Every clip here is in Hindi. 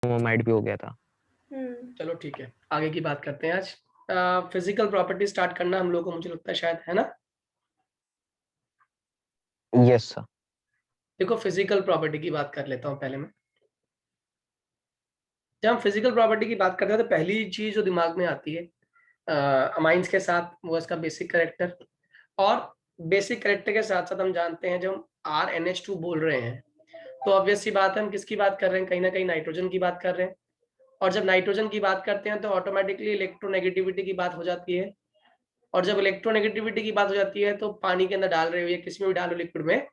फॉर्मेट भी हो गया था। चलो ठीक है, आगे की बात करते हैं आज। फिजिकल प्रॉपर्टी स्टार्ट करना हम लोग को, मुझे लगता है शायद, है ना? Yes sir. देखो, फिजिकल प्रॉपर्टी की बात कर लेता हूँ पहले मैं। जब हम फिजिकल प्रॉपर्टी की बात करते हैं तो पहली चीज जो दिमाग में आती है अमाइंस के साथ, वो इसका बेसिक कैरेक्टर। और बेसिक कैरेक्टर के साथ साथ हम जानते हैं, जब हम RnH2 बोल रहे हैं तो ऑब्वियस सी बात है हम किसकी बात कर रहे हैं, कहीं ना कहीं नाइट्रोजन की बात कर रहे हैं। और जब नाइट्रोजन की बात करते हैं तो ऑटोमेटिकली इलेक्ट्रोनेगेटिविटी की बात हो जाती है। और जब इलेक्ट्रोनेगेटिविटी की बात हो जाती है तो पानी के अंदर डाल रहे हो या किसी में भी डालो लिक्विड में,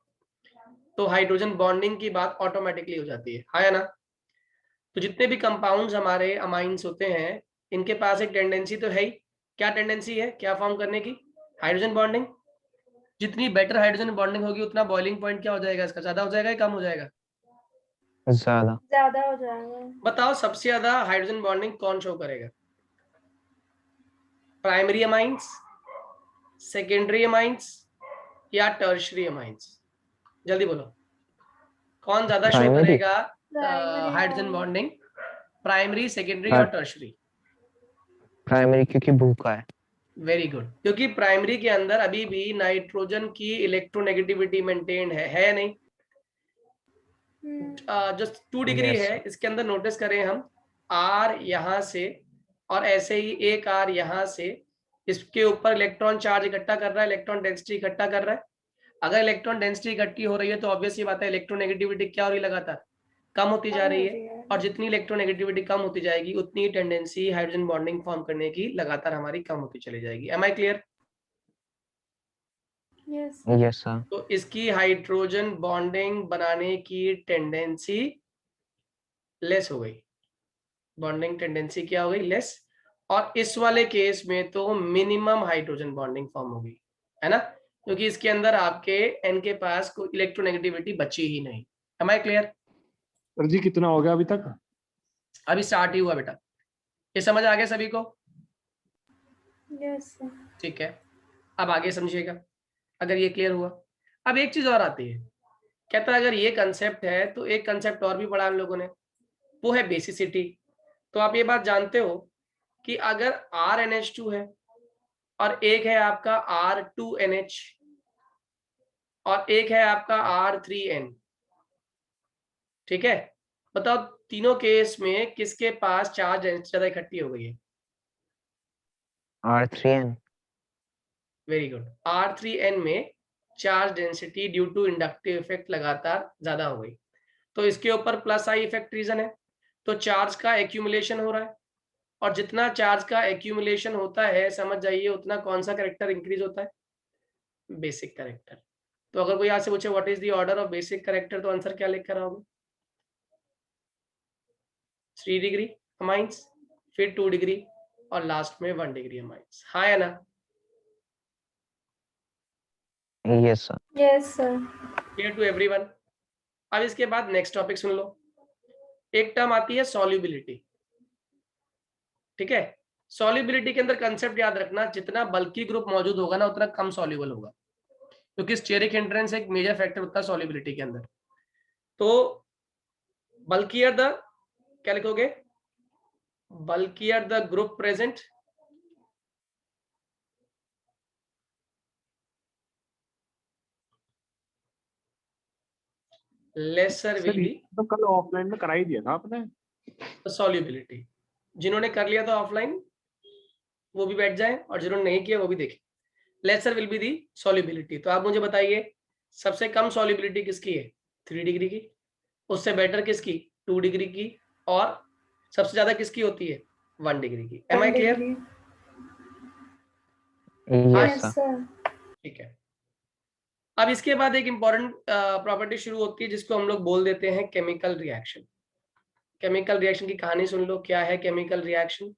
तो हाइड्रोजन बॉन्डिंग की बात ऑटोमेटिकली हो जाती है ना? तो जितने भी कंपाउंड्स हमारे अमाइंस होते हैं, इनके पास एक टेंडेंसी तो है ही। क्या टेंडेंसी है, क्या फॉर्म करने की? Hydrogen bonding. जितनी बेटर हाइड्रोजन बॉन्डिंग होगी उतना बॉइलिंग पॉइंट क्या हो जाएगा इसका, ज्यादा हो जाएगा या कम हो जाएगा? ज्यादा। ज्यादा हो जाएगा। बताओ सबसे ज्यादा हाइड्रोजन बॉन्डिंग कौन शो करेगा? प्राइमरी अमाइंस, सेकेंडरी अमाइंस या टर्शियरी अमाइंस? जल्दी बोलो, कौन ज्यादा शो प्राइमरी। करेगा प्राइमरी हाइड्रोजन वाला। बॉन्डिंग? प्राइमरी, सेकेंडरी और टर्शियरी? प्राइमरी क्योंकि भूखा है। वेरी गुड, क्योंकि प्राइमरी के अंदर अभी भी नाइट्रोजन की इलेक्ट्रोनेगेटिविटी मेंटेन्ड है नहीं? जो 2 डिग्री यस है सर। इसके अंदर नोटिस करें हम, R यहाँ से और ऐसे ही एक R यहाँ से, इसके ऊपर इलेक्ट्रॉन चार्ज इकट्ठा कर रहा है, इलेक्ट्रॉन डेंसिटी इकट्ठा कर रहा है। अगर इलेक्ट्रॉन डेंसिटी इकट्ठी हो रही है तो ऑब्वियस ये बात है इलेक्ट्रोनेगेटिविटी क्या हो रही है, लगातार कम होती जा रही है। और जितनी इलेक्ट्रोनेगेटिविटी कम होती जाएगी उतनी ही टेंडेंसी हाइड्रोजन बॉन्डिंग फॉर्म करने की लगातार हमारी कम होती चली जाएगी। Am I clear? Yes. Yes sir. तो इसकी हाइड्रोजन बॉन्डिंग बनाने की टेंडेंसी लेस हो गई। बॉन्डिंग टेंडेंसी क्या हो गई, लेस। और इस वाले केस में तो मिनिमम हाइड्रोजन बॉन्डिंग फॉर्म होगी, है ना? क्योंकि इसके अंदर आपके N के पास कोई इलेक्ट्रोनेगेटिविटी बची ही नहीं। Am I clear? Sir ji कितना हो गया अभी तक? अभी स्टार्ट ही हुआ बेटा, ये समझ आ गया सभी को? यस। ठीक है, अब आगे समझिएगा अगर ये क्लियर हुआ। अब एक चीज और आती है, कहता है अगर ये कंसेप्ट है तो एक कंसेप्ट और भी पढ़ा हम लोगों ने, वो है बेसिसिटी। तो आप ये बात जानते हो कि अगर RnH2 है और एक है आपका R2NH और एक है आपका R3N, ठीक है? बताओ तीनों केस में किसके पास चार्ज ज्यादा इकट्ठी हो गई है? R3N। वेरी गुड, R3N में charge density due to inductive effect लगातार ज्यादा हो गई। तो इसके ऊपर प्लस आई इफेक्ट रीजन है, तो चार्ज का एक्यूमुलेशन हो रहा है। और जितना चार्ज का एक्यूमुलेशन होता है समझ जाइए उतना कौन सा करेक्टर इंक्रीज होता है, बेसिक करेक्टर। तो अगर कोई आपसे पूछे what is the order of basic character, तो आंसर क्या लिख कर आओगे? 3 डिग्री अमाइंस, फिर 2 डिग्री और लास्ट में 1 डिग्री अमाइंस। हाँ या ना? Yes sir. Yes sir. Clear to everyone? अब इसके बाद नेक्स्ट टॉपिक सुन लो। एक टर्म आती है सॉल्युबिलिटी, ठीक है? सॉल्युबिलिटी के अंदर कंसेप्ट याद रखना, जितना बल्की ग्रुप मौजूद होगा ना उतना कम सॉल्युबल होगा, क्योंकि स्टेरिक हिंड्रेंस एक मेजर फैक्टर होता है सॉल्युबिलिटी के अंदर। तो बल्कियर द, क्या लिखोगे? Bulkier the group present, laser will sir ये बी तो कल ऑफलाइन में करा ही दिया था आपने। सॉल्युबिलिटी। जिन्होंने कर लिया था ऑफलाइन वो भी बैठ जाए और जिन्होंने नहीं किया वो भी देखें। Laser will be the solubility. तो आप मुझे बताइए सबसे कम सॉल्युबिलिटी किसकी है? 3 डिग्री की। उससे बेटर किसकी? 2 डिग्री की। और सबसे ज्यादा किसकी होती है? 1 डिग्री की। एम आई 1 क्लियर? डिग्री। हाँ, यस यस सर। सर। ठीक है। अब इसके बाद एक इंपॉर्टेंट प्रॉपर्टी शुरू होती है जिसको हम लोग बोल देते हैं केमिकल रिएक्शन। केमिकल रिएक्शन की कहानी सुन लो, क्या है केमिकल रिएक्शन।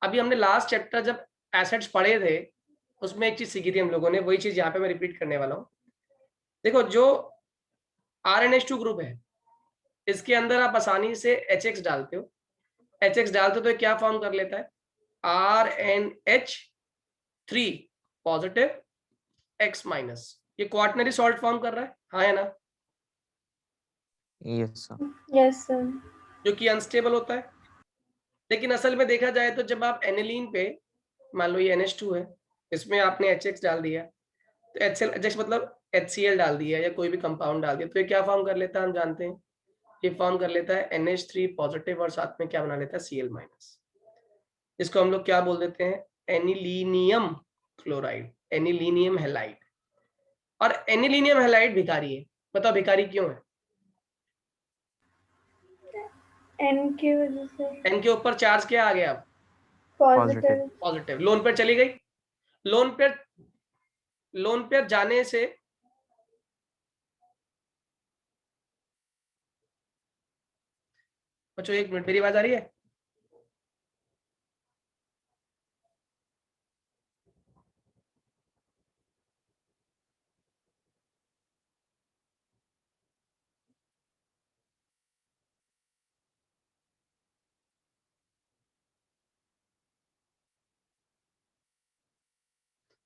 अभी हमने लास्ट चैप्टर जब एसिड्स पढ़े थे उसमें एक चीज सीखी थी हम लोगों ने, वही चीज यहाँ पे मैं रिपीट करने वाला हूँ। देखो, जो RnH2 ग्रुप है इसके अंदर आप आसानी से HX डालते हो, HX डालते हो तो क्या फॉर्म कर लेता है? RnH3 positive X minus. ये क्वार्टनरी सॉल्ट फॉर्म कर रहा है, हाँ है ना? Yes sir. Yes sir. जो कि अनस्टेबल होता है। लेकिन असल में देखा जाए तो जब आप एनिलीन पे, मान लो ये NH2 है, इसमें आपने HX डाल दिया, तो HCl मतलब HCl डाल दिया या कोई भी कंपाउंड डाल दिया, तो ये क्या फॉर्म कर लेता है हम जानते हैं, ये फॉर्म कर लेता है NH3 पॉजिटिव और साथ में क्या बना लेता है Cl माइनस। इसको हम लोग क्या बोल देते हैं, एनिलीनियम क्लोराइड, एनिलीनियम हैलाइड। और एनिलीनियम हैलाइड भिखारी है। बताओ भिखारी क्यों है? एन की वजह से। एन के ऊपर चार्ज क्या आ गया अब? पॉजिटिव। पॉजिटिव। लोन पेयर चली गई। लोन पेयर जाने से बच्चों एक मिनट, मेरी आवाज आ रही है?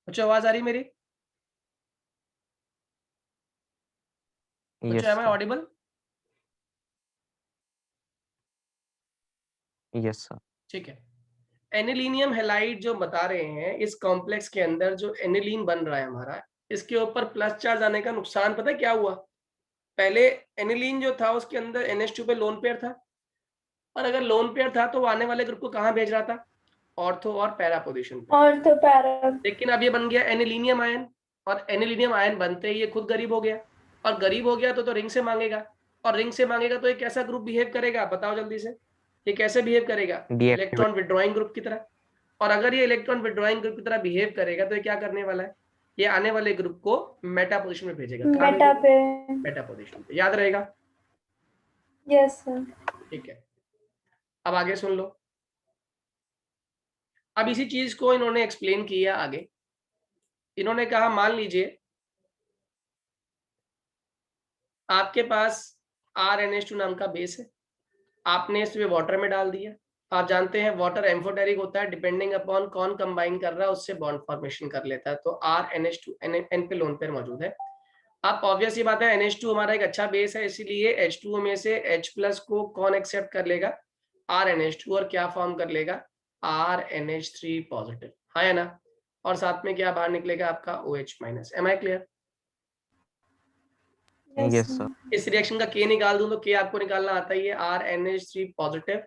बच्चों आवाज आ रही मेरी? बच्चों am I audible? Yes sir. ठीक है। एनिलीनियम हैलाइड जो बता रहे हैं, इस कॉम्प्लेक्स के अंदर जो एनिलीन बन रहा है हमारा, इसके ऊपर प्लस चार्ज आने का नुकसान पता है क्या हुआ? पहले एनिलीन जो था उसके अंदर NH2 पे लोन पेयर था, और अगर लोन पेयर था तो वो आने वाले ग्रुप को कहाँ भेज रहा था? ऑर्थो और पैरा पोजीशन पे। Ortho para. लेकिन अब ये बन गया एनिलीनियम आयन, और एनिलीनियम आयन बनते ही ये खुद गरीब हो गया, और गरीब हो गया तो रिंग से मांगेगा, और रिंग से मांगेगा तो ये कैसा ग्रुप बिहेव करेगा? बताओ जल्दी से, ये कैसे बिहेव करेगा? इलेक्ट्रॉन विड्रॉइंग ग्रुप की तरह। और अगर ये इलेक्ट्रॉन विड्रॉइंग ग्रुप की तरह बिहेव करेगा तो ये क्या करने वाला है? ये आने वाले ग्रुप को मेटा पोजीशन में भेजेगा। मेटा पे। मेटा पोजीशन पे, याद रहेगा? Yes sir. ठीक है, अब आगे सुन लो। अब इसी चीज को इन्होंने एक्सप्लेन किया आगे। इन्होंने कहा मान लीजिए आपके पास RNH2 नाम का बेस है, आपने इसमें वाटर में डाल दिया। आप जानते हैं वाटर एम्फोटेरिक होता है, डिपेंडिंग अपॉन कौन कंबाइन कर रहा है उससे बॉन्ड फॉर्मेशन कर लेता है। तो RNH2 N पे लोन पेयर मौजूद है। अब ऑब्वियस ये बात है, NH2 हमारा एक अच्छा बेस है, इसीलिए H2O में से H+ को कौन एक्सेप्ट कर लेगा? RNH2, और क्या फॉर्म कर लेगा? RNH3 पॉजिटिव, हाँ या ना? और साथ में क्या बाहर निकलेगा आपका OH minus. Am I clear? Yes sir. इस रिएक्शन का K निकाल दूं तो K आपको निकालना आता ही है, RNH3 पॉजिटिव,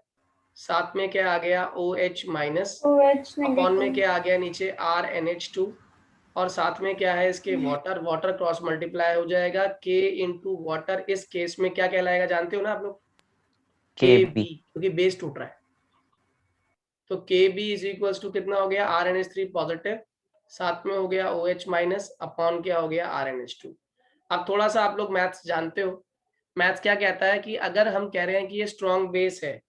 साथ में क्या आ गया? OH माइनस, OH अपॉन में नेगेटिव। क्या आ गया नीचे? RNH2, और साथ में क्या है इसके? वाटर। वाटर क्रॉस मल्टीप्लाई हो जाएगा K इंटू वाटर। इस केस में क्या कहलाएगा जानते हो ना आप लोग? KB, क्योंकि बेस टूट रहा है। तो KB इज इक्वल्स टू कितना हो गया? RNH3 पॉजिटिव, साथ में हो गया OH माइनस, अपॉन क्या हो गया? RNH2। अब थोड़ा सा आप लोग मैथ्स जानते हो। मैथ्स क्या कहता है कि अगर हम कह रहे हैं कि ये स्ट्रॉन्ग बेस है,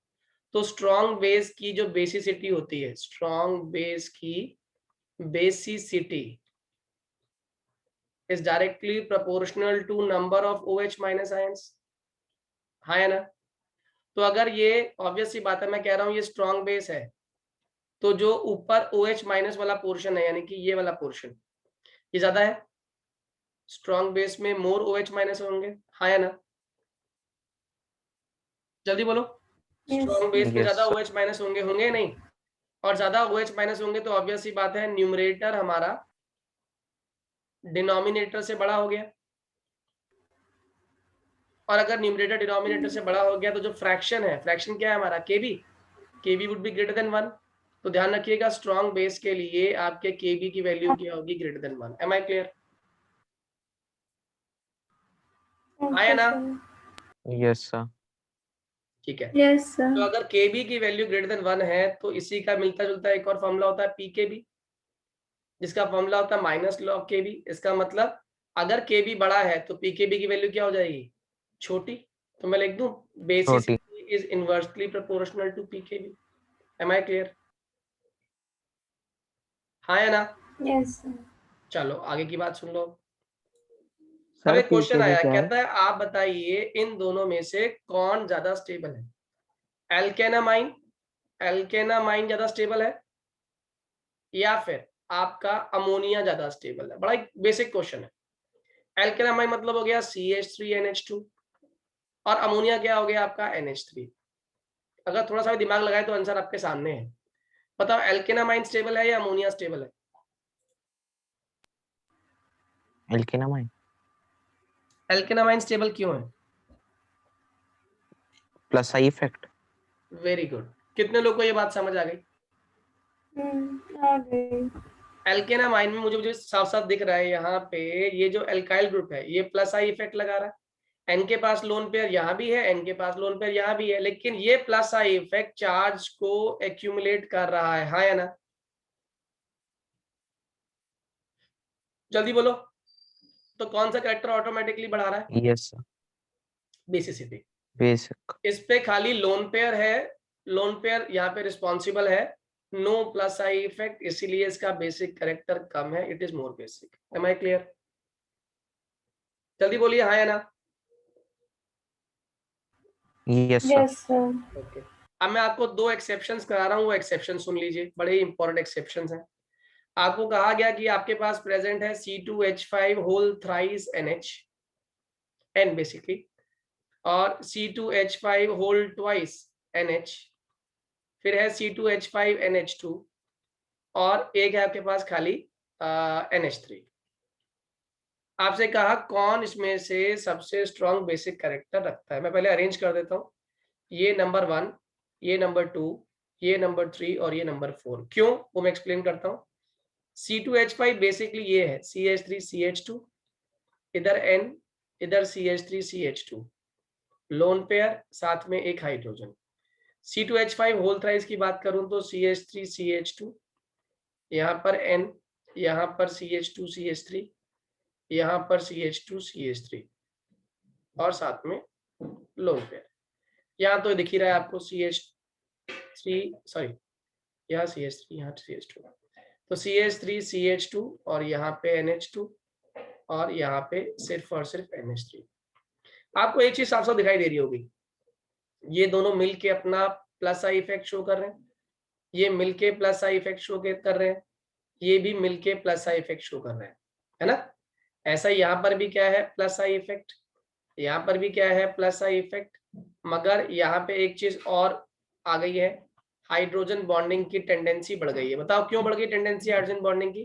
तो स्ट्रॉन्ग बेस की जो बेसिसिटी होती है, स्ट्रॉन्ग बेस की basicity is directly proportional to number of OH minus ions, हाँ है ना? तो अगर ये ऑब्वियस सी बात है, मैं कह रहा हूं ये स्ट्रॉन्ग बेस है, तो जो ऊपर OH माइनस वाला पोर्शन है, यानी कि ये वाला पोर्शन, ये ज्यादा है। स्ट्रॉन्ग बेस में मोर OH माइनस होंगे, हाँ या ना? जल्दी बोलो। स्ट्रॉन्ग बेस में ज्यादा OH माइनस होंगे, होंगे नहीं? और ज्यादा OH माइनस होंगे तो ऑब्वियस सी बात है न्यूमरेटर हमारा डिनोमिनेटर से बड़ा हो गया, और अगर न्यूमरेटर डिनोमिनेटर से बड़ा हो गया तो जो फ्रैक्शन है, फ्रैक्शन क्या है हमारा? केबी वुड बी ग्रेटर देन 1। तो ध्यान रखिएगा स्ट्रॉन्ग बेस के लिए आपके केबी की वैल्यू क्या होगी? Greater than 1। Am I clear? आया ना? Yes sir. ठीक है। Yes sir. तो अगर केबी की वैल्यू ग्रेटर देन 1 है तो इसी का मिलता जुलता एक और फॉर्मूला होता है पीकेबी, जिसका फॉर्मूला होता है माइनस लॉग केबी। इसका मतलब अगर केबी बड़ा है तो पीकेबी की वैल्यू क्या हो जाएगी? छोटी। तो मैं लिख दूं basicity is inversely proportional to pKb. Am I clear? हाँ या ना? Yes sir. चलो आगे की बात सुन लो। अब सर एक क्वेश्चन आया, क्या है? कहता है आप बताइए इन दोनों में से कौन ज्यादा स्टेबल है? एल्केनामाइन, एल्केनामाइन ज्यादा स्टेबल है, या फिर आपका अमोनिया ज्यादा स्टेबल है? बड़ा एक बेसिक क्वेश्चन है। एल्केनामाइन मतलब हो गया CH3NH2, और अमोनिया क्या हो गया आपका? NH3। अगर थोड़ा सा भी दिमाग लगाए तो आंसर आपके सामने है। बताओ एल्केनामाइन स्टेबल है या अमोनिया स्टेबल है? एल्केनामाइन। एल्केनामाइन स्टेबल क्यों है? Plus I effect. Very good. कितने लोग को ये बात समझ आ गई? आ गई। एल्केनामाइन में मुझे साफ साफ दिख रहा है यहाँ पे, ये जो एल्काइल ग्रुप है ये प्लस आई इफेक्ट लगा रहा है। एन के पास लोन पेयर यहाँ भी है, एन के पास लोन पेयर यहाँ भी है, लेकिन ये प्लस आई इफेक्ट चार्ज को एक्यूमुलेट कर रहा है, हाँ या ना? जल्दी बोलो। तो कौन सा कैरेक्टर ऑटोमेटिकली बढ़ा रहा है? Yes sir. बेसिसिटी। बेसिक। इस पे खाली लोन पेयर है, लोन पेयर यहाँ पे रिस्पॉन्सिबल है, नो प्लस आई इफेक्ट, इसीलिए इसका बेसिक कैरेक्टर कम है, it is more basic. Am I clear? जल्दी बोलिए हाँ या ना। Yes sir. Yes sir. Okay, अब मैं आपको दो एक्सेप्शंस करा रहा हूँ, वो एक्सेप्शन सुन लीजिए, बड़े ही इंपॉर्टेंट एक्सेप्शंस हैं। आपको कहा गया कि आपके पास प्रेजेंट है C2H5 whole thrice NH N basically, और C2H5 होल ट्वाइस NH, फिर है C2H5 NH2, और एक है आपके पास खाली NH3। आपसे कहा कौन इसमें से सबसे स्ट्रॉन्ग बेसिक कैरेक्टर रखता है। मैं पहले अरेंज कर देता हूँ, ये नंबर 1, ये नंबर 2, ये नंबर 3 और ये नंबर 4। क्यों, वो मैं एक्सप्लेन करता हूँ। C2H5 बेसिकली ये है CH3CH2, इधर N, इधर CH3CH2, लोन पेयर, साथ में एक हाइड्रोजन। C2H5 होल थ्राइस की बात करूं तो CH3CH2, यहाँ पर N, यहाँ पर CH2CH3, यहाँ पर CH2CH3 और साथ में लोन पेयर। यहाँ तो दिख ही रहा है आपको CH3, सॉरी यहाँ CH3, यहाँ CH2, तो CH3CH2 और यहाँ पे NH2 और यहाँ पे सिर्फ और सिर्फ NH3। आपको एक चीज साफ साफ दिखाई दे रही होगी, ये दोनों मिलके अपना प्लस आई इफेक्ट शो कर रहे हैं, ये मिलके प्लस आई इफेक्ट शो कर रहे हैं, ये भी मिलके प्लस आई इफेक्ट शो कर रहे हैं, है ना? ऐसा यहाँ पर भी क्या है, प्लस आई इफेक्ट, यहाँ पर भी क्या है, प्लस आई इफेक्ट, मगर यहाँ पे एक चीज और आ गई है, हाइड्रोजन बॉन्डिंग की टेंडेंसी बढ़ गई है। बताओ क्यों बढ़ गई टेंडेंसी हाइड्रोजन बॉन्डिंग की?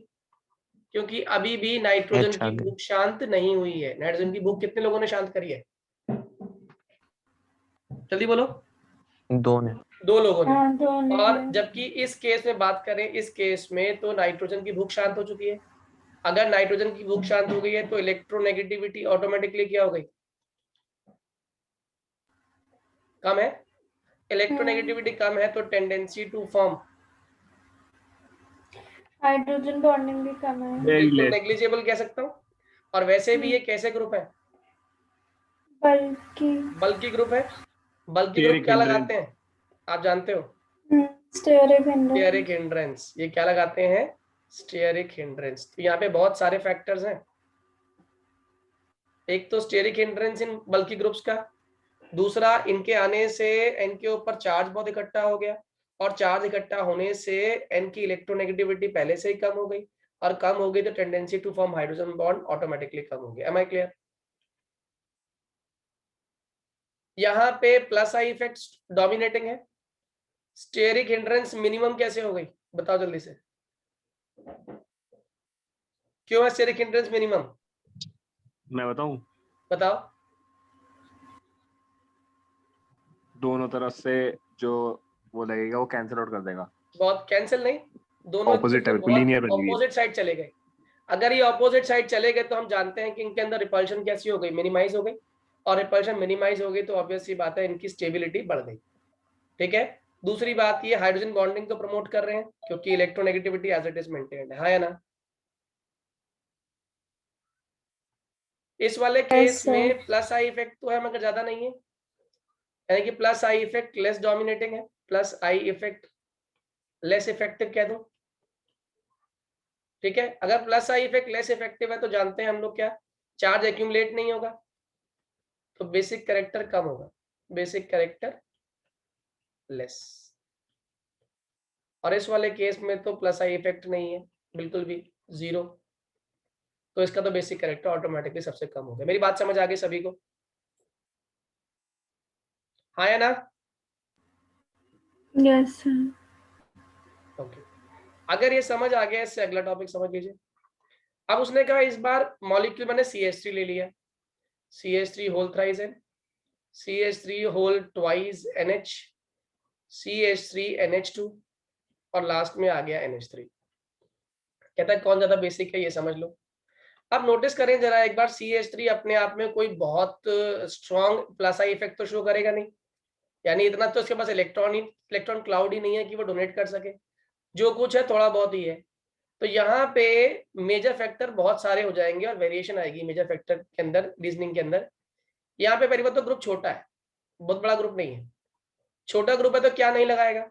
क्योंकि अभी भी नाइट्रोजन H आ की गई। भूख शांत नहीं हुई है। नाइट्रोजन की भूख कितने लोगों ने शांत करी है? जल्दी बोलो। 2 ने। 2 लोगों ने। हाँ दोनों और हैं। जबकि इस केस में बात करें, इस केस में तो नाइट्रोजन की भूख शांत हो चुकी है। अगर नाइट्रोजन की भूख शांत हो गई है तो इलेक्ट्रोनेगेटिविटी ऑटोमेटिकली क्या हो गई, कम है। इलेक्ट्रोनेगेटिविटी कम है तो tendency to form hydrogen bonding भी कम है। वेरी बिल्कुल लेस। नेग्लिजिबल कह सकता हूँ। और वैसे भी ये कैसे ग्रुप है, बल्कि बल्कि ग्रुप है। बल्कि ग्रुप Steric क्या hindrance. लगाते हैं आप जानते हो? Steric hindrance. Steric hindrance. ये क्या लगाते हैं, स्टेरिक हिंड्रेंस। तो यहाँ पे बहुत सारे फैक्टर्स हैं, एक तो स्टेरिक हिंड्रेंस इन बल्कि ग्रुप्स का, दूसरा इनके आने से एन के ऊपर चार्ज बहुत इकट्ठा हो गया, और चार्ज इकट्ठा होने से एन की इलेक्ट्रोनेगेटिविटी पहले से ही कम हो गई, और कम हो गई तो tendency to form hydrogen bond automatically कम हो गया। Am I clear? यहाँ पे प्लस आई इफेक्ट डोमिनेटिंग है, स्टेरिक हिंड्रेंस मिनिमम कैसे हो गई, बताओ जल्दी से। क्यों है स्टेरिक हिंड्रेंस मिनिमम, मैं बताऊं, बताओ। दोनों तरफ से जो वो लगेगा वो कैंसिल आउट कर देगा। बहुत कैंसिल नहीं, दोनों ऑपोजिट है, बिल्कुल बहुत लीनियर बन गई है। ऑपोजिट साइड चले गए। अगर ये ऑपोजिट साइड चले गए तो हम जानते हैं कि इनके अंदर रिपल्शन कैसी हो गई, मिनिमाइज हो गई, और रिपल्शन मिनिमाइज हो गई तो ऑब्वियस सी बात है इनकी स्टेबिलिटी बढ़ गई। ठीक है। दूसरी बात ये हाइड्रोजन बॉन्डिंग को प्रमोट कर रहे हैं क्योंकि electronegativity as it is maintained है, हाँ या ना? इस वाले केस में प्लस आई इफेक्ट तो है मगर ज्यादा नहीं है, यानी कि plus I effect less dominating है, plus I effect less effective कह दूं। ठीक है, अगर plus I effect less effective है तो जानते हैं हम लोग क्या, चार्ज एक्यूमुलेट नहीं होगा तो बेसिक कैरेक्टर कम होगा, बेसिक कैरेक्टर लेस। और इस वाले केस में तो प्लस आई इफेक्ट नहीं है बिल्कुल भी, 0, तो इसका तो बेसिक कैरेक्टर ऑटोमेटिकली सबसे कम हो गया। मेरी बात समझ आ गई सभी को, हाँ या ना? Yes, sir. ओके, अगर ये समझ आ गया, इससे अगला टॉपिक समझ लीजिए। अब उसने कहा इस बार मॉलिक्यूल मैंने CH3 ले लिया, CH3 whole thrice N, CH3 whole twice NH, CH3 NH2 और लास्ट में आ गया NH3। कहता है कौन ज्यादा बेसिक है ये समझ लो। अब नोटिस करें जरा एक बार, CH3 अपने आप में कोई बहुत स्ट्रॉन्ग प्लस आई इफेक्ट तो शो करेगा नहीं, यानी इतना तो इसके पास इलेक्ट्रॉन क्लाउड ही नहीं है कि वो डोनेट कर सके, जो कुछ है थोड़ा बहुत ही है। तो यहाँ पे मेजर फैक्टर बहुत सारे हो जाएंगे और वेरिएशन आएगी मेजर फैक्टर के अंदर, रीजनिंग के अंदर। यहाँ पे पहली बात तो ग्रुप छोटा है, बहुत बड़ा ग्रुप नहीं है, छोटा ग्रुप है तो क्या नहीं लगाएगा,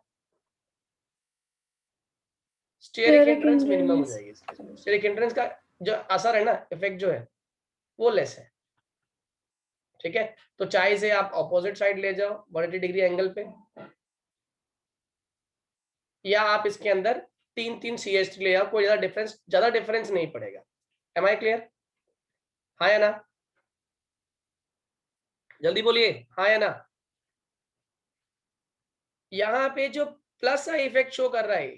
स्टेरिक Steric हिंड्रेंस मिनिमम हो hindrance. जाएगी। स्टेरिक हिंड्रेंस का जो असर है ना, इफेक्ट जो है वो लेस है, ठीक है। तो चाहे से आप ऑपोजिट साइड ले जाओ 180 डिग्री एंगल पे, या आप इसके अंदर 3 CH3 ले आओ, कोई ज्यादा डिफरेंस नहीं पड़ेगा। Am I clear? हाँ या ना, जल्दी बोलिए हाँ या ना। यहाँ पे जो प्लस आई इफेक्ट शो कर रहा है,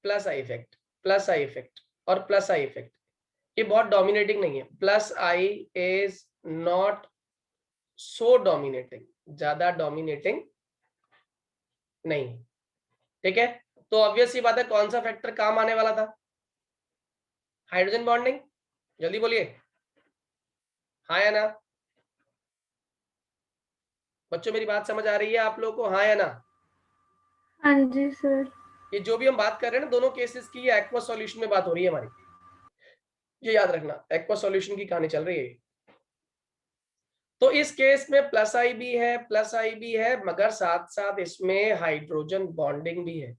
plus I effect, plus I effect और प्लस आई इफेक्ट, ये बहुत डोमिनेटिंग नहीं है। Plus I is not so dominating, ज्यादा डोमिनेटिंग नहीं, ठीक है। तो ऑब्वियस सी बात है, कौन सा फैक्टर काम आने वाला था, हाइड्रोजन बॉन्डिंग। जल्दी बोलिए हाँ या ना। बच्चों मेरी बात समझ आ रही है आप लोगों को, हाँ या ना? हाँ जी सर। ये जो भी हम बात कर रहे हैं ना दोनों केसेस की, ये एक्वा सॉल्यूशन में बात हो रही है हमारी, ये याद रखना, एक्वा सॉल्यूशन की कहानी चल रही है। तो इस केस में प्लस आई भी है, प्लस आई भी है, मगर साथ साथ इसमें हाइड्रोजन बॉन्डिंग भी है,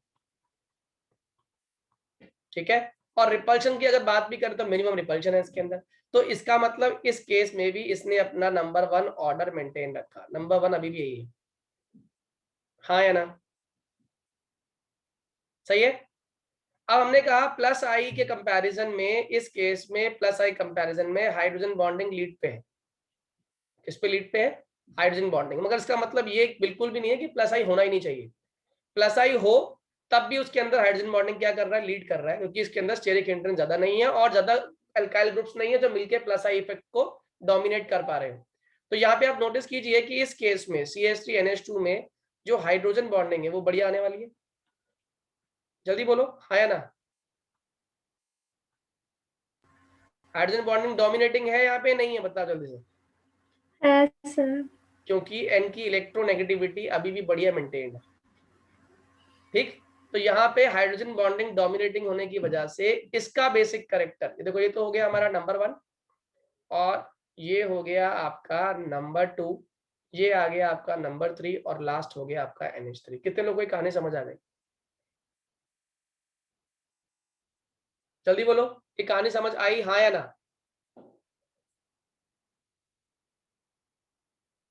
ठीक है। और रिपल्शन की अगर बात भी करें तो मिनिमम रिपल्शन है इसके अंदर। तो इसका मतलब इस केस में भी इसने अपना नंबर 1 ऑर्डर मेंटेन रखा, नंबर 1 अभी भी यही है, हाँ या ना? सही है। अब हमने कहा प्लस आई के कंपैरिजन में, इस केस में प्लस आई कंपैरिजन में हाइड्रोजन बॉन्डिंग लीड पे है। किस पे लीड पे है? Hydrogen bonding. मगर इसका मतलब ये बिल्कुल भी नहीं है कि प्लस आई होना ही नहीं चाहिए। प्लस आई हो तब भी उसके अंदर हाइड्रोजन बॉन्डिंग क्या कर रहा है, लीड कर रहा है, क्योंकि इसके अंदर स्टेरिक हिंड्रेंस ज्यादा नहीं है और ज्यादा अल्काइल ग्रुप्स नहीं है जो मिलकर प्लस आई इफेक्ट को डोमिनेट कर पा रहे हो। तो यहाँ पे आप नोटिस कीजिए कि इस केस में CH3NH2 में जो हाइड्रोजन बॉन्डिंग है वो बढ़िया आने वाली है। जल्दी बोलो हाँ या ना। हाइड्रोजन बॉन्डिंग डोमिनेटिंग है यहाँ पे, नहीं है? बताओ जल्दी से। है सर। क्योंकि N की इलेक्ट्रोनेगेटिविटी अभी भी बढ़िया मेंटेन्ड है, ठीक। तो यहाँ पे हाइड्रोजन बॉन्डिंग डोमिनेटिंग होने की वजह से इसका बेसिक कैरेक्टर, देखो ये तो हो गया हमारा नंबर 1 और ये हो गया आपका नंबर 2, ये आ गया आपका नंबर 3 और लास्ट हो गया आपका NH3। कितने लोगों को कहानी समझ आ गई? जल्दी बोलो, ये कहानी समझ आई हाँ या ना?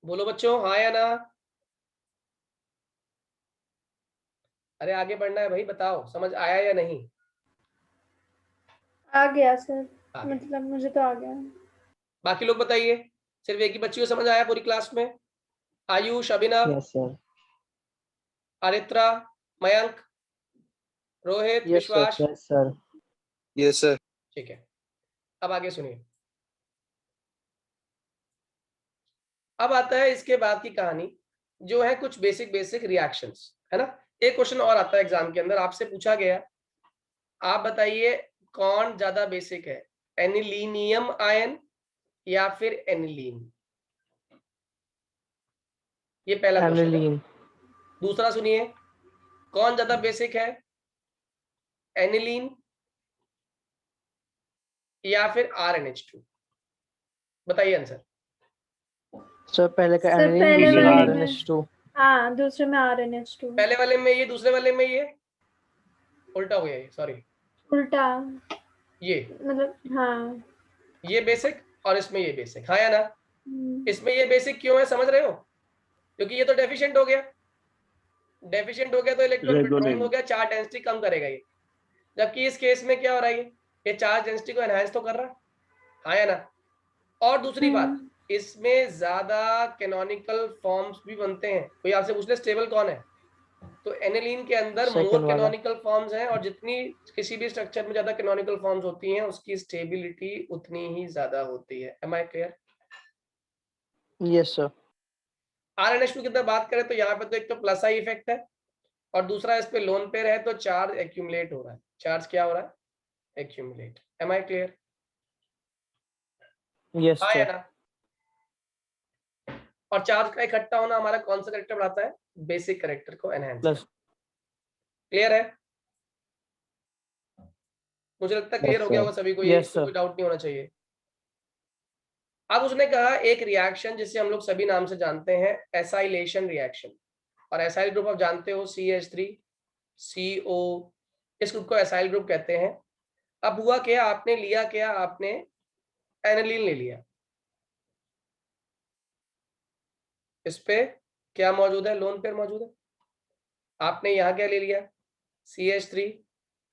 बोलो बच्चों हाँ या ना। अरे आगे बढ़ना है भाई, बताओ समझ आया या नहीं? आ गया सर, आ गया। मतलब मुझे तो आ गया। बाकी लोग बताइए, सिर्फ एक ही बच्ची को समझ आया पूरी क्लास में? आयुष, अभिनव, Yes, sir. आरित्रा, Mayank, Rohit, Yes, sir. विश्वास? Yes, sir. Yes, sir. ठीक है, अब आगे सुनिए। अब आता है इसके बाद की कहानी, जो है कुछ बेसिक रिएक्शंस, है ना। एक क्वेश्चन और आता है एग्जाम के अंदर, आपसे पूछा गया, आप बताइए कौन ज्यादा बेसिक है, एनिलीनियम आयन या फिर एनिलीन? ये पहला क्वेश्चन है। Aniline. दूसरा सुनिए, कौन ज्यादा बेसिक है, एनिलीन या फिर RNH2? बताइए आंसर। Sir, पहले का सर aniline, पहले दूसरे वाले का में, RNH2. हाँ दूसरे में RNH2। पहले वाले में ये, दूसरे वाले में ये, उल्टा हो गया ये, सॉरी, उल्टा, ये मतलब हाँ। ये बेसिक और इसमें ये बेसिक, हाँ या ना? हम्म, इसमें ये बेसिक क्यों है समझ रहे हो? क्योंकि ये तो डेफिशिएंट हो गया, डेफिशिएंट हो गया तो इलेक्ट्रॉन विड्रॉइंग हो गया, चार्ज डेंसिटी कम करेगा ये। जबकि इस केस में क्या हो रहा है, ये चार्ज डेंसिटी को एनहांस तो कर रहा है, हाँ या ना? और दूसरी बात, इसमें ज्यादा कैनोनिकल फॉर्म्स भी बनते हैं। कोई आपसे पूछ ले स्टेबल कौन है, तो एनिलीन के अंदर Second मोर वाला। कैनोनिकल फॉर्म्स हैं, और जितनी किसी भी स्ट्रक्चर में ज्यादा कैनोनिकल फॉर्म्स होती हैं उसकी स्टेबिलिटी उतनी ही ज्यादा होती है। Am I clear? Yes, sir. RNH2 की तरह बात करें तो यहाँ पे तो एक तो प्लस आई इफेक्ट है, और दूसरा इस पे लोन पेयर है, तो चार्ज एक्यूमुलेट हो रहा है। चार्ज क्या हो रहा है? Accumulate. Am I clear? Yes, हाँ या sir. ना? और चार्ज का इकट्ठा होना हमारा कौन सा करेक्टर बढ़ाता है? बेसिक करेक्टर को एनहांस Plus. क्लियर है? मुझे लगता है क्लियर Yes, हो गया sir. होगा सभी को, ये Yes, इसमें sir. कोई डाउट नहीं होना चाहिए। अब उसने कहा एक रिएक्शन जिसे हम लोग सभी नाम से जानते हैं, एसाइलेशन रिएक्शन, और एसाइल ग्रुप आप जानते हो CH3 CO, इस ग्रुप को एसाइल ग्रुप कहते हैं। अब हुआ क्या, आपने लिया क्या, आपने एनिलीन ले लिया, इस पे क्या मौजूद है? लोन पेयर मौजूद है। आपने यहाँ क्या ले लिया? CH3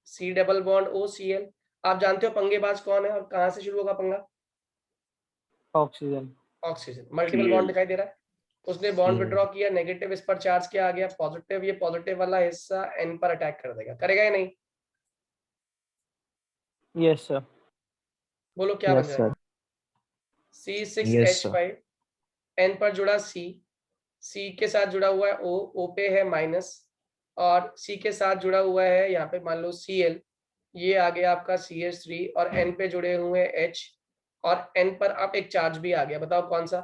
C double bond OCl। आप जानते हो पंगेबाज कौन है और कहां से शुरू होगा पंगा? Oxygen. ऑक्सीजन। मल्टीपल बॉन्ड दिखाई दे रहा है, उसने बॉन्ड विड्रॉ किया, नेगेटिव, इस पर चार्ज क्या आ गया? पॉजिटिव। ये पॉजिटिव वाला हिस्सा N पर अटैक कर देगा, करेगा या नहीं? Yes, sir. बोलो क्या बन Yes, sir. जाएगा? Yes, sir. C6H5, N पर जुड़ा C के साथ जुड़ा हुआ है O पे है माइनस, और C के साथ जुड़ा हुआ है यहाँ पे मान लो Cl, ये आ गया आपका CH3, और N पे जुड़े हुए H, और N पर अब एक चार्ज भी आ गया, बताओ कौन सा?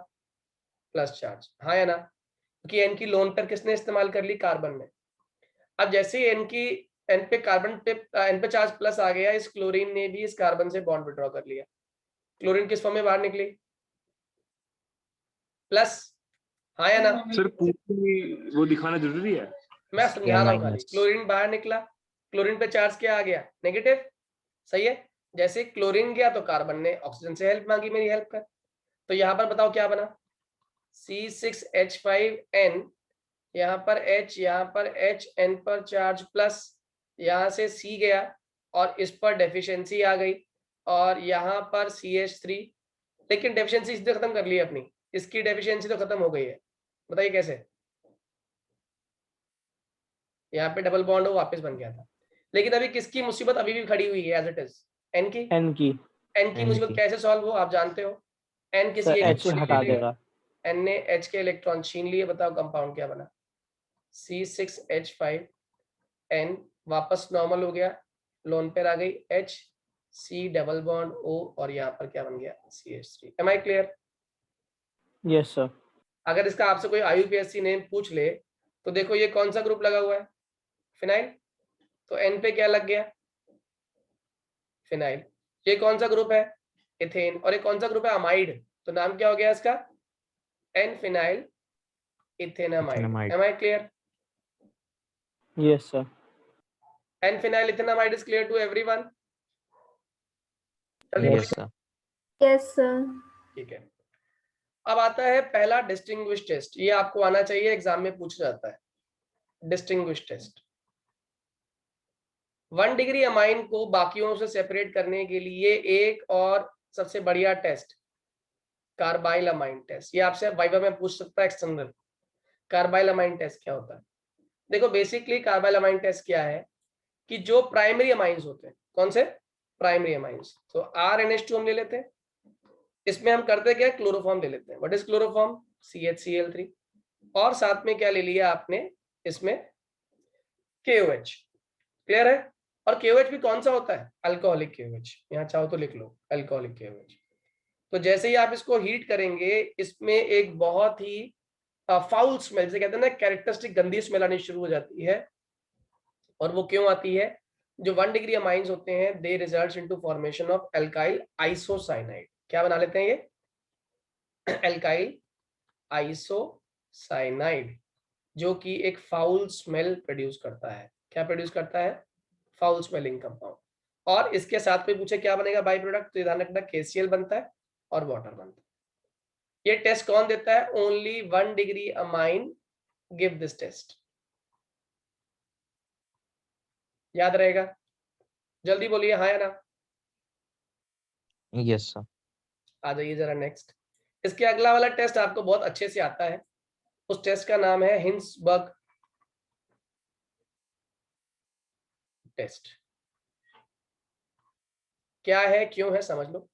Plus charge. हाँ या ना? क्योंकि N की लोन पर किसने इस्तेमाल कर ली? कार्बन ने। अब जैसे ही N पे चार्ज प्लस आ गया, इस क्लोरीन ने भी इस कार्बन से बॉन्ड विड्रॉ कर लिया। क्लोरीन किस फॉर्म में बाहर निकली? प्लस। हाँ या ना? सर पूरी वो दिखाना जरूरी है? मैं समझा रहा हूँ खाली। minus. क्लोरीन बाहर निकला, क्लोरीन पे चार्ज क्या आ गया? नेगेटिव। सही है। जैसे क्लोरीन गया तो कार्बन ने ऑक्सीजन से हेल्प मांगी, मेरी हेल्प कर। तो यहाँ पर बताओ क्या बना? C6H5N, यहाँ पर H, यहाँ पर H, N पर चार्ज प्लस, यहाँ से C गया और इस पर डेफिशिएंसी आ गई, और यहाँ पर CH3, लेकिन डेफिशिएंसी इसने खत्म कर ली अपनी, इसकी डेफिशिएंसी तो खत्म हो गई है। बताइए कैसे? यहाँ पे डबल बॉन्ड हो वापस बन गया था, लेकिन अभी किसकी मुसीबत अभी भी खड़ी हुई है एज इट इज? एन की। N की। एन की मुसीबत कैसे सॉल्व हो आप जानते हो? एन किसी Sir, एक H इलेक्ट्रॉन हटा ले लेगा, देगा। एन ने H के इलेक्ट्रॉन छीन लिए, बताओ कंपाउंड क्या बना? C6H5N वापस नॉर्मल हो गया, लोन पेयर आ गई H, C double bond O, और यहाँ पर क्या बन गया? CH3। Am I clear? Yes, sir. अगर इसका आपसे कोई IUPAC नेम पूछ ले तो देखो ये कौन सा ग्रुप लगा हुआ है? फिनाइल। तो N पे क्या लग गया? फिनाइल। ये कौन सा ग्रुप है? इथेन। और ये कौन सा ग्रुप है? अमाइड। तो नाम क्या हो गया इसका? N phenyl ethanamide. Am I clear? Yes, sir. N phenyl ethanamide is clear to everyone? Yes, sir. Yes, sir. ठीक है। अब आता है पहला डिस्टिंग्विश टेस्ट, ये आपको आना चाहिए, एग्जाम में पूछा जाता है। डिस्टिंग्विश टेस्ट 1 डिग्री अमाइन को बाकियों से सेपरेट करने के लिए एक और सबसे बढ़िया टेस्ट, कार्बाइल अमाइन टेस्ट। ये आपसे वाइवा में पूछ सकता है एक्सटर्नल। कार्बाइल अमाइन टेस्ट क्या होता है? देखो बेसिकली कार्बाइल अमाइन टेस्ट क्या है कि जो प्राइमरी अमाइंस होते हैं, कौन से? Primary amines. तो RNH2 हम ले लेते हैं, इसमें हम करते क्या? क्लोरोफॉर्म ले लेते हैं। What is chloroform? CHCl3, और साथ में क्या ले लिया आपने? इसमें KOH। क्लियर है? और KOH भी कौन सा होता है? Alcoholic KOH। यहाँ चाहो तो लिख लो अल्कोहलिक KOH। तो जैसे ही आप इसको हीट करेंगे, इसमें एक बहुत ही फाउल स्मेल, जैसे कहते हैं ना, कैरेक्टरिस्टिक गंदी स्मेल आनी शुरू हो जाती है। और वो क्यों आती है? जो 1 डिग्री अमाइंस होते हैं, they results into formation of alkyl isocyanide. क्या बना लेते हैं ये? एल्काइल आइसोसाइनाइड, जो कि एक फाउल स्मेल प्रोड्यूस करता है। क्या प्रोड्यूस करता है? Foul smelling compound. और इसके साथ में पूछे क्या बनेगा बाई प्रोडक्ट, तो ध्यान रखना KCl बनता है और वाटर बनता है। ये टेस्ट कौन देता है? Only 1 degree amine give this test. याद रहेगा? जल्दी बोलिए हाँ या ना? Yes, sir. आ जाइए जरा नेक्स्ट। इसके अगला वाला टेस्ट आपको बहुत अच्छे से आता है, उस टेस्ट का नाम है हिंसबर्ग टेस्ट। क्या है, क्यों है, समझ लो।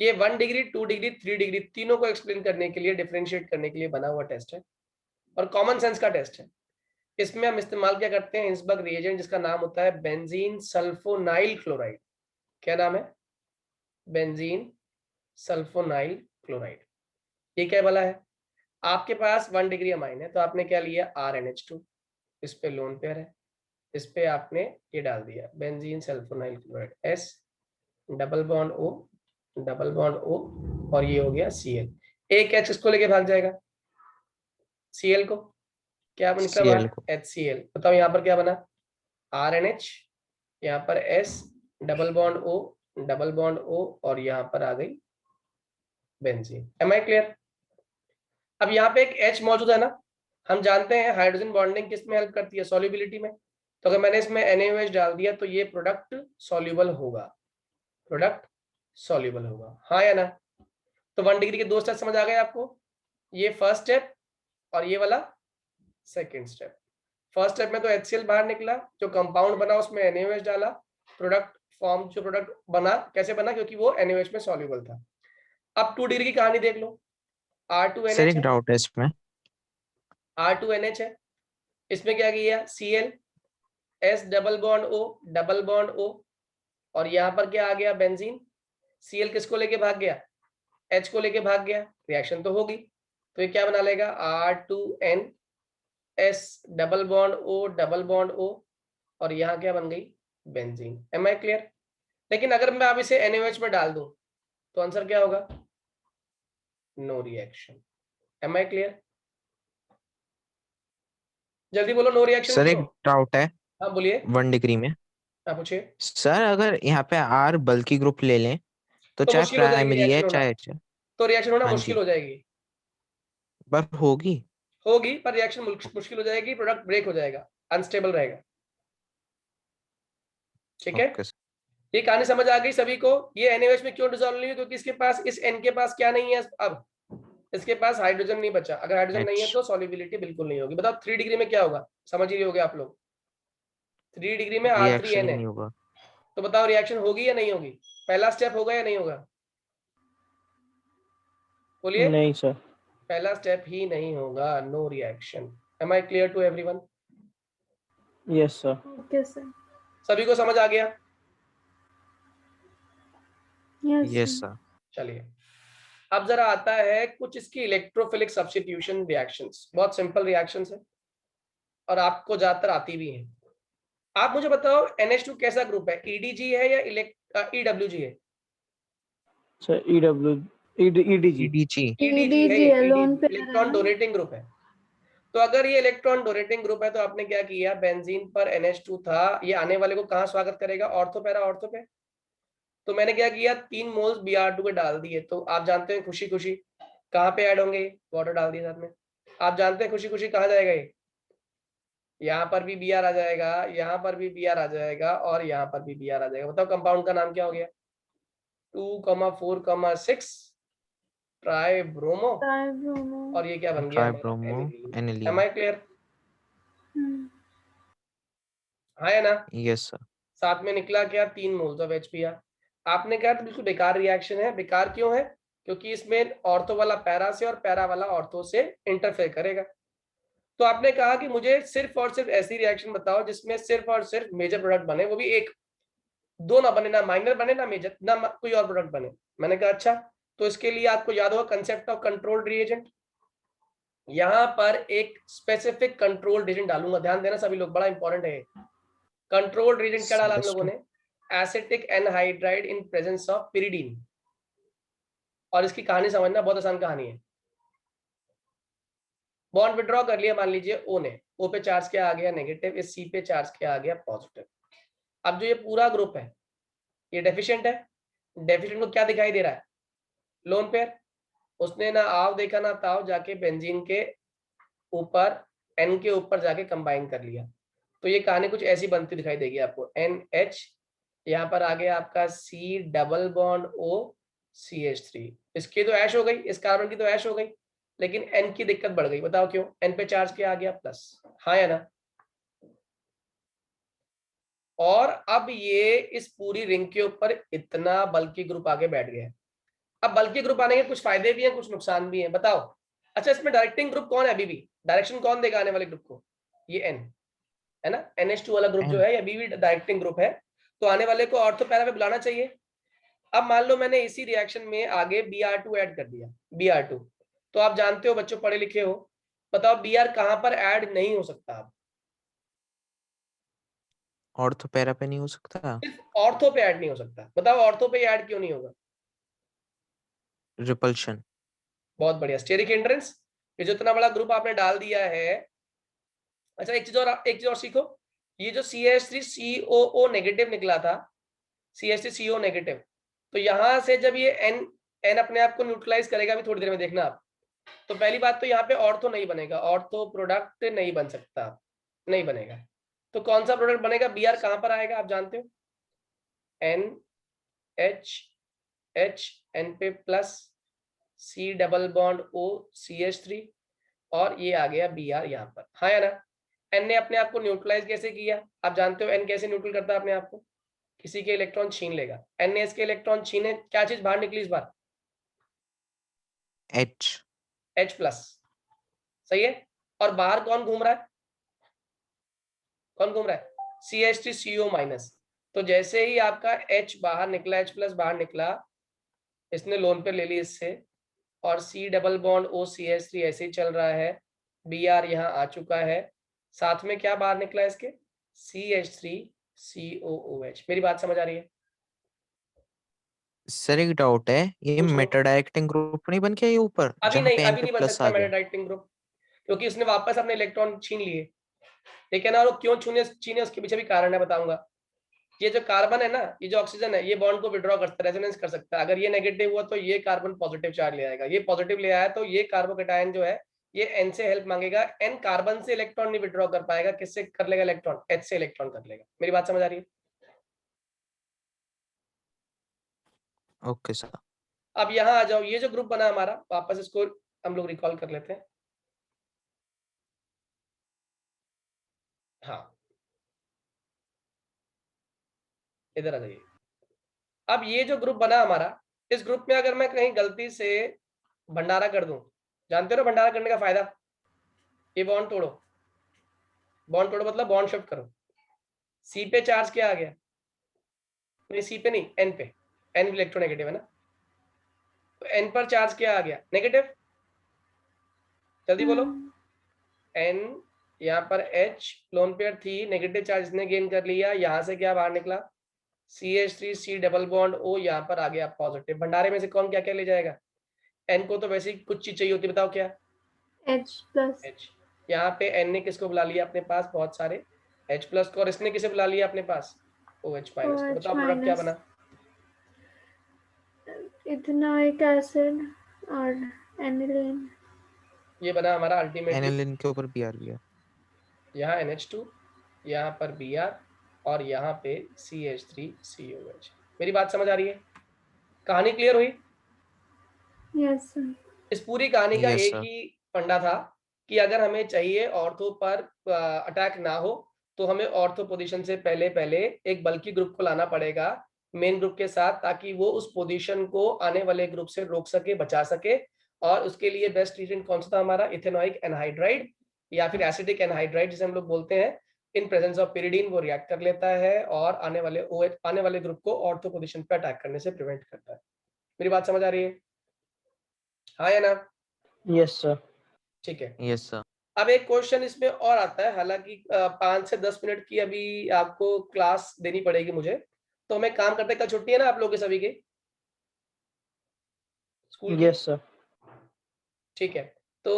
ये 1 डिग्री, 2 डिग्री, 3 डिग्री तीनों को एक्सप्लेन करने के लिए, डिफरेंशिएट करने के लिए बना हुआ टेस्ट है और कॉमन सेंस का टेस्ट है। इसमें हम इस्तेमाल क्या करते हैं, हिंसबर्ग रिएजेंट, जिसका नाम होता है बेंजीन सल्फोनाइल क्लोराइड। क्या नाम है? Benzene sulfonyl chloride. ये क्या वाला है? आपके पास 1 डिग्री अमाइन है तो आपने क्या लिया, RNH2, इस पे लोन पेयर है, इस पे आपने ये डाल दिया benzene sulfonyl chloride, S double bond O double bond O और ये हो गया Cl। एक H इसको लेके भाग जाएगा, Cl को क्या निकला Cl बाहर, को। HCl। बताओ यहाँ पर क्या बना, RNH, यहाँ पर S double bond O double bond O और यहाँ पर आ गई बेंजीन। M I clear? अब यहाँ पे एक H मौजूद है ना, हम जानते हैं हाइड्रोजन बॉन्डिंग किस में हेल्प करती है, सॉल्युबिलिटी में। तो अगर मैंने इसमें NaOH डाल दिया तो ये प्रोडक्ट सॉल्युबल होगा, प्रोडक्ट सॉल्युबल होगा, हाँ या ना? तो 1 डिग्री के 2 स्टेप समझ आ गए आपको, ये फर्स्ट स्टेप और ये वाला सेकेंड स्टेप। फर्स्ट स्टेप में तो HCl बाहर निकला, जो कंपाउंड बना उसमें NaOH डाला, प्रोडक्ट फॉर्म, जो प्रोडक्ट बना कैसे बना, क्योंकि वो NaOH में सॉल्युबल था। अब 2 डिग्री की कहानी देख लो, R2NH सर एक है, डाउट है इसमें। R2NH है, इसमें क्या किया, Cl, S double bond O double bond O और यहाँ पर क्या आ गया, बेंजीन। Cl किसको लेके भाग गया, H को लेके भाग गया, रिएक्शन तो होगी, तो ये क्या बना लेगा, R2N S double bond O double bond O और यहाँ क्या बन गई, बेंजीन। M I clear? लेकिन अगर मैं अब इसे NaOH में डाल दूं तो आंसर क्या होगा, no reaction. Am I clear? जल्दी बोलो, नो रिएक्शन सर एक क्यों? डाउट है हाँ बोलिए, 1 डिग्री में। हाँ पूछिए। सर अगर यहाँ पे R बल्कि ग्रुप ले लें तो तो चाहे मुश्किल हो जाएगी प्राइमरी है रिएक्शन होना, चाहे तो रिएक्शन होना हाँ मुश्किल जी, हो जाएगी, पर होगी। होगी पर रिएक्शन मुश्किल हो जाएगी, प्रोडक्ट ब्रेक हो जाएगा, अनस्टेबल रहेगा। ठीक है, ओके सर। ये कहानी समझ आ गई सभी को? ये NaOH में क्यों डिसॉल्व नहीं हुई, क्योंकि इसके पास, इस N के पास क्या नहीं है, अब इसके पास हाइड्रोजन नहीं बचा। अगर हाइड्रोजन नहीं है H तो सॉल्युबिलिटी बिल्कुल नहीं होगी। बताओ 3 डिग्री में क्या होगा, समझ ही होगे आप लोग, 3 डिग्री में रिएक्शन ही R3N है, नहीं होगा। तो बताओ रिएक्शन होगी या नहीं होगी, पहला स्टेप होगा या नहीं होगा, बोलिए। नहीं सर। पहला स्टेप ही नहीं होगा, no reaction. Am I clear to everyone? Yes sir. Okay sir. सभी को समझ आ गया? Yes yes sir. सर। चलिए, अब जरा आता है कुछ इसकी इलेक्ट्रोफिलिक सब्स्टिट्यूशन रिएक्शंस। बहुत सिंपल रिएक्शंस है और आपको ज्यादातर आती भी हैं। आप मुझे बताओ NH2 कैसा ग्रुप है, EDG है या EWG है? Sir EDG। EDG। EDG है, EDG ये alone EDG pair है इलेक्ट्रॉन ना? डोनेटिंग ग्रुप है। तो अगर ये इलेक्ट्रॉन डोनेटिंग ग्रुप है तो आपने क्या किया, बेंजीन पर NH2 था, ये आने वाले को कहाँ स्वागत करेगा, ऑर्थो पैरा ऑर्थो पे। तो मैंने क्या किया, 3 मोल्स Br2 के डाल दिए। तो आप जानते हैं खुशी खुशी कहाँ पे ऐड होंगे, वाटर डाल दिया साथ में। आप जानते हैं खुशी खुशी कहाँ जाएगा ये, यहाँ पर भी Br आ जाएगा, यहाँ पर भी Br आ जाएगा और यहाँ पर भी Br आ जाएगा। बताओ कंपाउंड का नाम क्या हो गया, 2,4,6 ट्राइब्रोमो, ट्राइब्रोमो। और ये क्या बन गया हमारा, tribromoaniline. M aniline. I clear? हाँ या ना? Yes sir. साथ में निकला क्या, 3 मोल्स ऑफ HBr। आपने कहा तो बिल्कुल बेकार रिएक्शन है। बेकार क्यों है, क्योंकि इसमें ऑर्थो वाला पैरा से और पैरा वाला ऑर्थो से इंटरफेयर करेगा। तो आपने कहा कि मुझे सिर्फ और सिर्फ ऐसी रिएक्शन बताओ जिसमें सिर्फ और सिर्फ मेजर प्रोडक्ट बने, वो भी एक, दो ना बने, ना माइनर बने ना मेजर, ना कोई और प्रोडक्ट बने। मैंने कहा अच्छा, तो इसके लिए आपको याद होगा कंसेप्ट ऑफ कंट्रोल्ड रिएजेंट। यहां पर एक स्पेसिफिक कंट्रोल्ड रिएजेंट डालूंगा, ध्यान देना सभी लोग, बड़ा इंपॉर्टेंट है। कंट्रोल्ड रिएजेंट क्या डाला हम लोगों ने, acetic anhydride in presence of pyridine. और इसकी कहानी समझना बहुत आसान कहानी है। बॉन्ड विड्रॉ कर लिया, मान लीजिए O ने, O पे चार्ज क्या आ गया, नेगेटिव, इस C पे चार्ज क्या आ गया, पॉजिटिव। अब जो ये पूरा ग्रुप है ये डेफिशिएंट है। डेफिशिएंट को क्या दिखाई दे रहा है, लोन पेयर। उसने ना आव देखा ना ताव, जाके बेंजीन के ऊपर, N के ऊपर जाके कंबाइन कर लिया। तो ये कहानी कुछ ऐसी बनती दिखाई देगी आपको, NH, यहाँ पर आ गया आपका C double bond O CH3। इसकी तो ऐश हो गई, इस कार्बन की तो ऐश हो गई, लेकिन N की दिक्कत बढ़ गई। बताओ क्यों, N पे चार्ज क्या आ गया, प्लस, हाँ या ना? और अब ये इस पूरी रिंग के ऊपर इतना बल्कि ग्रुप आगे बैठ गया है। अब बल्कि ग्रुप आने के कुछ फायदे भी हैं, कुछ नुकसान भी हैं, बताओ। अच्छा, इसमें डायरेक्टिंग ग्रुप कौन है? अभी भी डायरेक्शन कौन देगा आने वाले ग्रुप को? ये N है ना, NH2 वाला ग्रुप जो है अभी भी डायरेक्टिंग ग्रुप है, तो आने वाले को ऑर्थो पैरा पे बुलाना चाहिए। अब मान लो मैंने इसी रिएक्शन में आगे Br2 ऐड कर दिया, Br2, तो आप जानते हो बच्चों, पढ़े लिखे हो, बताओ Br कहां पर ऐड नहीं हो सकता? अब ऑर्थो पैरा पे नहीं हो सकता? सिर्फ ऑर्थो पे ऐड नहीं हो सकता, बताओ ऑर्थो पे ऐड क्यों नहीं होगा? रिपल्शन। बहुत बढ़िया, स्टेरिक हिंड्रेंस। ये जो इतना बड़ा ग्रुप आपने डाल दिया है। अच्छा, एक चीज और सीखो, ये जो CH3COO नेगेटिव निकला था, CH3CO नेगेटिव, तो यहां से जब ये N अपने आप को न्यूट्रलाइज करेगा, अभी थोड़ी देर में देखना आप, तो पहली बात तो यहाँ पे ऑर्थो नहीं बनेगा, ऑर्थो प्रोडक्ट नहीं बन सकता, नहीं बनेगा। तो कौन सा प्रोडक्ट बनेगा? Br कहां पर आएगा आप जानते हो? NH N पे plus C double bond O CH3 और ये आ गया Br यहाँ पर, हाँ या ना? N ने अपने आप को न्यूट्रलाइज कैसे किया? आप जानते हो N कैसे न्यूट्रल करता है अपने आप को? किसी के इलेक्ट्रॉन छीन लेगा, N ने इसके इलेक्ट्रॉन छीने, क्या चीज बाहर निकली इस बार? H प्लस, सही है। और बाहर कौन घूम रहा है? कौन घूम रहा है? CH3CO minus. तो जैसे ही आपका H बाहर निकला, H प्लस बाहर निकला, इसने लोन पे ले ली इससे, और C double bond O CH3 ऐसे ही चल रहा है, Br यहाँ आ चुका है, साथ में क्या बाहर निकला इसके? CH3COOH। मेरी बात समझ आ रही है? सर एक डाउट है, ये पूछो। मेटा डायरेक्टिंग ग्रुप नहीं बन गया ये ऊपर अभी जहाँ पे नहीं N पे बन प्लस सकता आ गया? मेटाडाइटिंग ग्रुप, क्योंकि उसने वापस अपने इलेक्ट्रॉन छीन लिए, ठीक है ना? और क्यों छीने उसके पीछे भी कारण है, बताऊंगा। ये जो कार्बन है ना, ये जो ऑक्सीजन है, ये बॉन्ड को विड्रॉ करता है, रेजोनेंस कर सकता है। अगर ये नेगेटिव हुआ तो ये कार्बन पॉजिटिव चार्ज ले आएगा, ये पॉजिटिव ले आया तो ये कार्बोकेटायन जो है ये N से हेल्प मांगेगा। N कार्बन से इलेक्ट्रॉन नहीं विड्रॉ कर पाएगा, किससे कर लेगा इलेक्ट्रॉन? H से इलेक्ट्रॉन कर लेगा। मेरी बात समझ आ रही है? Okay sir. अब यहाँ आ जाओ, ये जो ग्रुप बना हमारा, वापस इसको हम लोग रिकॉल कर लेते हैं। हाँ, इधर आ जाइए। अब ये जो ग्रुप बना हमारा, इस ग्रुप में अगर मैं कहीं गलती से भंडारा कर दूं, जानते हो ना भंडारा करने का फायदा? ये बॉन्ड तोड़ो, बॉन्ड तोड़ो मतलब बॉन्ड शिफ्ट करो। सी पे चार्ज क्या आ गया? नहीं, सी पे नहीं, एन पे। एन इलेक्ट्रोनेगेटिव है ना, तो एन पर चार्ज क्या आ गया? नेगेटिव। जल्दी बोलो। एन यहाँ पर H लोन पेयर थी, नेगेटिव चार्ज ने गेन कर लिया, यहाँ से क्या बाहर निकला? CH3 C double bond O, यहाँ पर आ गया पॉजिटिव। भंडारे में से कौन क्या क्या ले जाएगा? N को तो वैसे ही कुछ चीज चाहिए होती है, बताओ क्या? H plus H। यहाँ पे N ने किसको बुला लिया अपने पास? बहुत सारे H प्लस को, और इसने किसे बुला लिया अपने पास? OH माइनस को। OH बताओ प्रोडक्ट क्या बना? इथेनॉइक एसिड और एनिलीन। ये बना हमारा अल्टीमेटली, एनिलिन के ऊपर Br गया। यहाँ NH2, यहाँ पर Br और यहाँ पे CH3COH। मेरी बात समझ आ रही है? कहानी क्लियर हुई? Yes sir. इस पूरी कहानी का Yes, एक sir. ही फंडा था कि अगर हमें चाहिए ऑर्थो पर अटैक ना हो, तो हमें ऑर्थो पोजीशन से पहले पहले एक बल्कि ग्रुप को लाना पड़ेगा मेन ग्रुप के साथ, ताकि वो उस पोजीशन को आने वाले ग्रुप से रोक सके, बचा सके। और उसके लिए बेस्ट ट्रीटमेंट कौन सा था हमारा? इथेनॉइक एनहाइड्राइड या फिर एसिडिक एनहाइड्राइड जिसे हम लोग बोलते हैं। इन प्रेजेंस ऑफ pyridine वो रिएक्ट कर लेता है और आने वाले ग्रुप को ऑर्थो पोजीशन पे अटैक करने से प्रिवेंट करता है। मेरी बात समझ आ रही है? हाँ या ना? Yes sir. ठीक है। Yes sir. अब एक क्वेश्चन इसमें और आता है, हालांकि 5 से 10 मिनट की अभी आपको क्लास देनी पड़ेगी मुझे, तो हम एक काम करते हैं, कल छुट्टी है ना आप लोगों की सभी की स्कूल की? Yes sir. ठीक है, तो